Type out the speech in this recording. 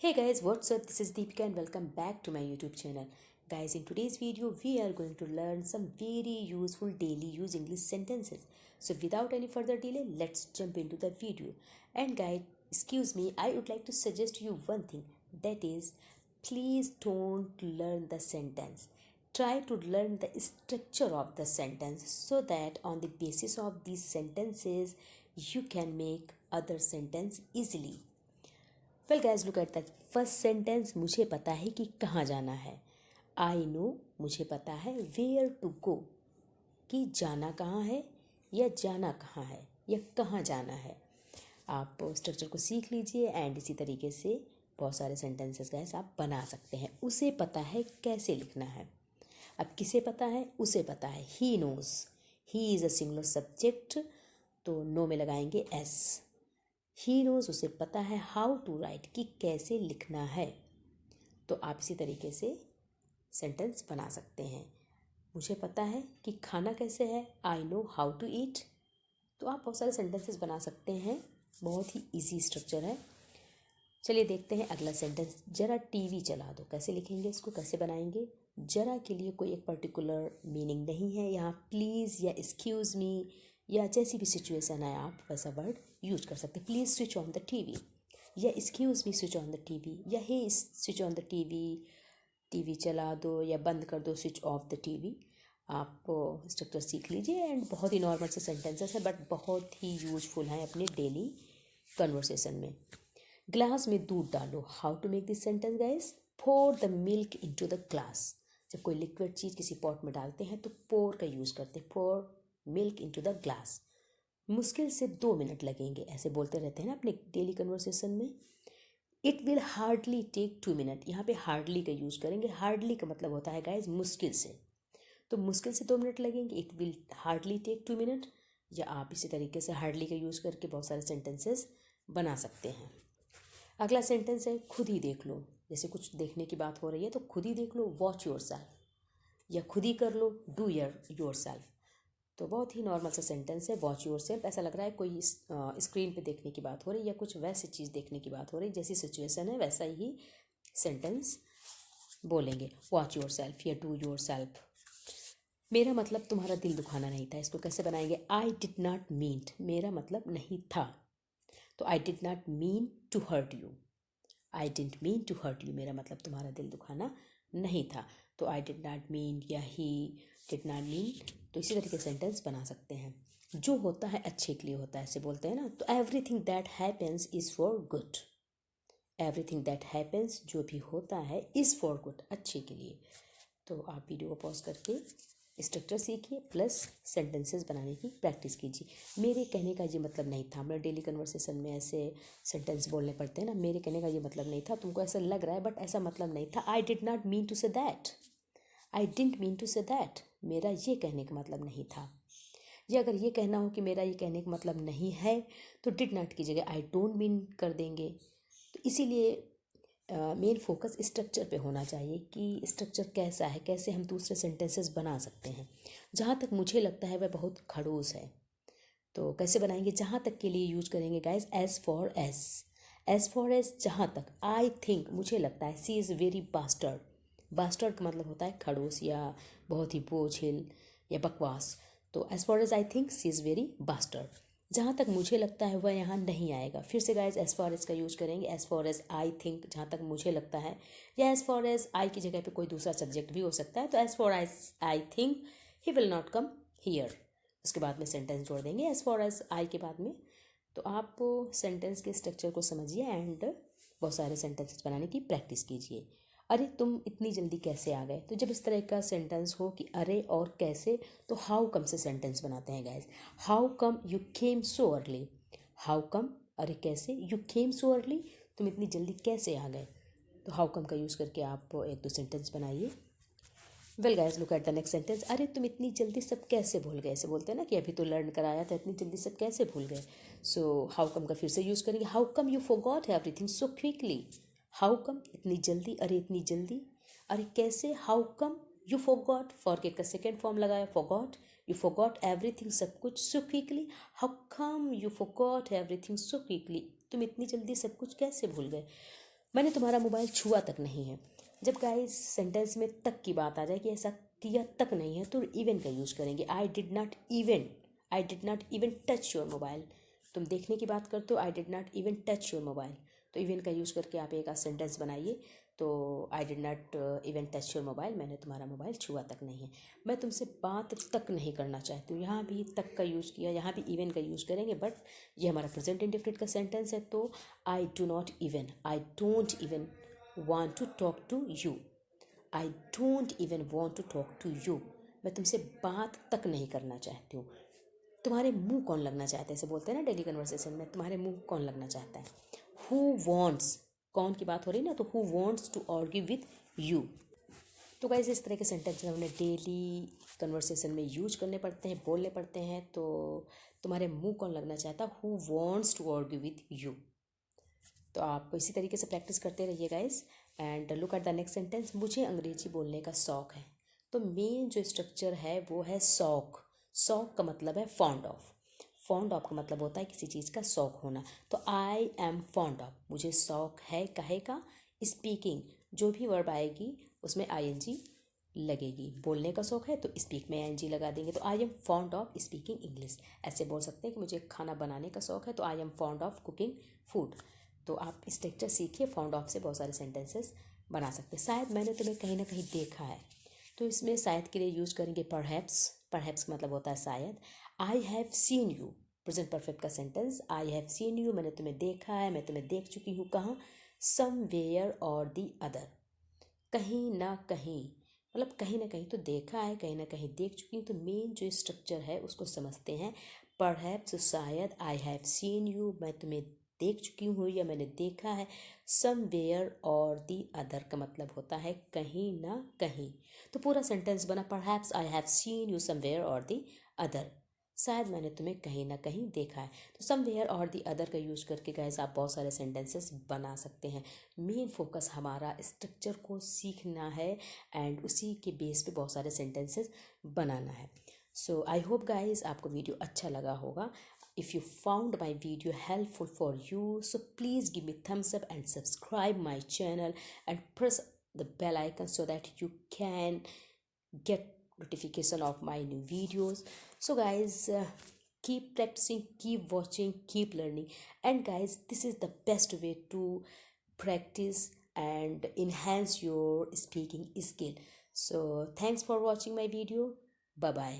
Hey guys, what's up? This is Deepika and welcome back to my YouTube channel. Guys, in today's video, we are going to learn some very useful daily use English sentences. So without any further delay, let's jump into the video. And guys, excuse me, I would like to suggest you one thing. That is, please don't learn the sentence. Try to learn the structure of the sentence so that on the basis of these sentences, you can make other sentence easily. Well guys look at the first sentence. मुझे पता है कि कहाँ जाना है. I no, मुझे पता है. वेयर टू गो, कि जाना कहाँ है या जाना कहाँ है या कहाँ जाना है. आप स्ट्रक्चर को सीख लीजिए एंड इसी तरीके से बहुत सारे सेंटेंसेस गाइस आप बना सकते हैं. उसे पता है कैसे लिखना है. अब किसे पता है? उसे पता है. He knows. He is a singular subject, तो नो में लगाएंगे एस. ही नोज, उसे पता है. हाउ टू राइट, कि कैसे लिखना है. तो आप इसी तरीके से सेंटेंस बना सकते हैं. मुझे पता है कि खाना कैसे है. I know how to eat. तो आप बहुत सारे सेंटेंसेस बना सकते हैं. बहुत ही इजी स्ट्रक्चर है. चलिए देखते हैं अगला सेंटेंस. जरा टीवी चला दो. कैसे लिखेंगे इसको, कैसे बनाएंगे? जरा के लिए कोई एक पर्टिकुलर मीनिंग नहीं है. यहाँ प्लीज़ या एक्सक्यूज़ मी या जैसी भी सिचुएशन है आप वैसा वर्ड यूज कर सकते हैं. Please switch on the TV या excuse me switch on the TV या hey switch on the TV. TV चला दो या बंद कर दो, स्विच ऑफ द टीवी. आप स्ट्रक्चर सीख लीजिए एंड बहुत ही नॉर्मल से सेंटेंसेस है बट बहुत ही यूजफुल हैं अपने डेली कन्वर्सेशन में. ग्लास में दूध डालो. How to make this sentence guys? Pour the milk into the glass. जब कोई लिक्विड चीज़ किसी पॉट में डालते हैं तो पोर का यूज़ करते हैं. पोर मिल्क इनटू द ग्लास. मुश्किल से 2 मिनट लगेंगे, ऐसे बोलते रहते हैं ना अपने डेली कन्वर्सेशन में. It will hardly take 2 minute. यहाँ पे हार्डली का यूज़ करेंगे. हार्डली का मतलब होता है गाइज मुश्किल से. तो मुश्किल से 2 मिनट लगेंगे. It will hardly take 2 minute. या आप इसी तरीके से हार्डली का यूज़ करके बहुत सारे सेंटेंसेस बना सकते हैं. अगला सेंटेंस है खुद ही देख लो. जैसे कुछ देखने की बात हो रही है तो खुद ही देख लो, वॉच योर सेल्फ. या खुद ही कर लो, डू योर सेल्फ. तो बहुत ही नॉर्मल सा सेंटेंस है. Watch your self. ऐसा लग रहा है कोई स्क्रीन पे देखने की बात हो रही है या कुछ वैसी चीज़ देखने की बात हो रही है. जैसी सिचुएशन है वैसा ही सेंटेंस बोलेंगे. वॉच योर सेल्फ या डू योर सेल्फ. मेरा मतलब तुम्हारा दिल दुखाना नहीं था. इसको कैसे बनाएंगे? I did not mean. मेरा मतलब नहीं था. तो I did not mean to hurt you. I didn't mean to hurt you. मेरा मतलब तुम्हारा दिल दुखाना नहीं था. तो आई डिड नॉट मीन या ही डिड नॉट मीन. तो इसी तरीके सेंटेंस बना सकते हैं. जो होता है अच्छे के लिए होता है, ऐसे बोलते हैं ना. तो everything that happens is for good. Everything that happens, जो भी होता है, इज़ फॉर गुड, अच्छे के लिए. तो आप वीडियो को पॉज करके स्ट्रक्चर सीखिए प्लस सेंटेंसेस बनाने की प्रैक्टिस कीजिए. मेरे कहने का ये मतलब नहीं था. हमें डेली कन्वर्सेशन में ऐसे सेंटेंस बोलने पड़ते हैं ना. मेरे कहने का ये मतलब नहीं था. तुमको ऐसा लग रहा है बट ऐसा मतलब नहीं था. I did not mean to say that. I didn't mean to say that. मेरा ये कहने का मतलब नहीं था. या अगर ये कहना हो कि मेरा ये कहने का मतलब नहीं है तो डिड नॉट की जगह आई डोंट मीन कर देंगे. तो इसीलिए मेन फोकस स्ट्रक्चर पे होना चाहिए कि स्ट्रक्चर कैसा है, कैसे हम दूसरे सेंटेंसेस बना सकते हैं. जहाँ तक मुझे लगता है वह बहुत खड़ूस है. तो कैसे बनाएंगे? जहाँ तक के लिए यूज करेंगे guys as far as. As far as जहाँ तक. आई थिंक, मुझे लगता है. She is very bastard. Bastard का मतलब होता है खड़ूस या बहुत ही बोझिल या बकवास. तो as far as I think she is very bastard. जहाँ तक मुझे लगता है वह यहाँ नहीं आएगा. फिर से गाइज एज फॉर एज का यूज करेंगे. As far as I think, जहाँ तक मुझे लगता है. या एज फॉर एज आई की जगह पे कोई दूसरा सब्जेक्ट भी हो सकता है. तो as far as I think he will not come here. उसके बाद में सेंटेंस जोड़ देंगे एज फॉर एज आई के बाद में. तो आप सेंटेंस के स्ट्रक्चर को समझिए एंड बहुत सारे सेंटेंसेस बनाने की प्रैक्टिस कीजिए. अरे तुम इतनी जल्दी कैसे आ गए? तो जब इस तरह का सेंटेंस हो कि अरे और कैसे, तो हाउ कम से सेंटेंस बनाते हैं guys. How come you came so early. How come, अरे कैसे, यू केम सो अर्ली, तुम इतनी जल्दी कैसे आ गए. तो हाउ कम का यूज़ करके आप एक दो सेंटेंस बनाइए. Well guys look at the next sentence. अरे तुम इतनी जल्दी सब कैसे भूल गए? ऐसे बोलते हैं ना कि अभी तो लर्न कराया था, इतनी जल्दी सब कैसे भूल गए. सो हाउ कम का फिर से यूज़ करेंगे. How come you forgot everything so quickly. How come, इतनी जल्दी. अरे इतनी जल्दी. अरे कैसे, how come you forgot. Forget का सेकेंड फॉर्म लगाया, फॉरगॉट. यू फॉरगॉट एवरीथिंग, सब कुछ, so quickly. How come you forgot everything so quickly. तुम इतनी जल्दी सब कुछ कैसे भूल गए. मैंने तुम्हारा मोबाइल छुआ तक नहीं है। जब गाइस सेंटेंस में तक की बात आ जाए कि ऐसा किया तक नहीं है तो इवन का यूज करेंगे। आई did not even touch your mobile. तुम देखने की बात करते हो, आई did not even touch your mobile, तो इवन का यूज करके आप एक सेंटेंस बनाइए। तो I did not even touch your mobile, मैंने तुम्हारा मोबाइल छुआ तक नहीं है। मैं तुमसे बात तक नहीं करना चाहती हूँ, यहाँ भी तक का यूज़ किया, यहाँ भी इवन का यूज़ करेंगे, बट ये हमारा प्रेजेंट इंडेफिनिट का सेंटेंस है। तो I don't even want to talk to you. I don't even want to talk to you, मैं तुमसे बात तक नहीं करना चाहती हूँ। तुम्हारे मुंह कौन लगना चाहता है, ऐसे बोलते हैं ना डेली कन्वर्सेशन में, तुम्हारे मुंह कौन लगना चाहता है। हु वॉन्ट्स, कौन की बात हो रही है ना, तो who wants to argue with you. तो गाइस इस तरह के सेंटेंस हमें डेली कन्वर्सेशन में यूज करने पड़ते हैं, बोलने पड़ते हैं। तो तुम्हारे मुंह कौन लगना चाहता, who wants to argue with you. तो आप इसी तरीके से प्रैक्टिस करते रहिए guys. And look at the next sentence, मुझे अंग्रेजी बोलने का शौक है। तो मेन जो स्ट्रक्चर है वो है शौक। शौक का मतलब है फॉन्ड ऑफ। फॉन्ड ऑफ का मतलब होता है किसी चीज़ का शौक होना। तो आई एम फॉन्ड ऑफ, मुझे शौक है कहे का स्पीकिंग। जो भी वर्ब आएगी उसमें आईएनजी लगेगी। बोलने का शौक है तो स्पीक में आईएनजी लगा देंगे। तो I am fond of speaking English. ऐसे बोल सकते हैं कि मुझे खाना बनाने का शौक है, तो I am fond of cooking food. तो आप स्ट्रक्चर सीखिए, फाउंड ऑफ से बहुत सारे सेंटेंसेस बना सकते हैं। शायद मैंने तुम्हें कहीं ना कहीं देखा है, तो इसमें शायद के लिए यूज करेंगे परहैप्स। परहैप्स का मतलब होता है शायद। I have seen you, present perfect का sentence, I have seen you, मैंने तुम्हें देखा है, मैं तुम्हें देख चुकी हूँ। कहाँ, समवेयर और दी अदर, कहीं ना कहीं, मतलब कहीं ना कहीं तो देखा है, कहीं ना कहीं देख चुकी हूँ। तो मेन जो स्ट्रक्चर है उसको समझते हैं। परहैप्स शायद, आई हैव सीन यू मैं तुम्हें देख चुकी हूँ या मैंने देखा है। समवेयर और दी अदर का मतलब होता है कहीं ना कहीं। तो पूरा सेंटेंस बना, perhaps I have seen you somewhere और दी अदर, शायद मैंने तुम्हें कहीं ना कहीं देखा है। तो समवेयर और दी अदर का यूज करके गाइस आप बहुत सारे सेंटेंसेस बना सकते हैं। मेन फोकस हमारा स्ट्रक्चर को सीखना है एंड उसी के बेस पे बहुत सारे सेंटेंसेस बनाना है। सो आई होप गाइस आपको वीडियो अच्छा लगा होगा। If you found my video helpful for you, so please give me thumbs up and subscribe my channel and press the bell icon so that you can get notification of my new videos. So guys, keep practicing, keep watching, keep learning, and guys, this is the best way to practice and enhance your speaking skill. So thanks for watching my video. Bye bye.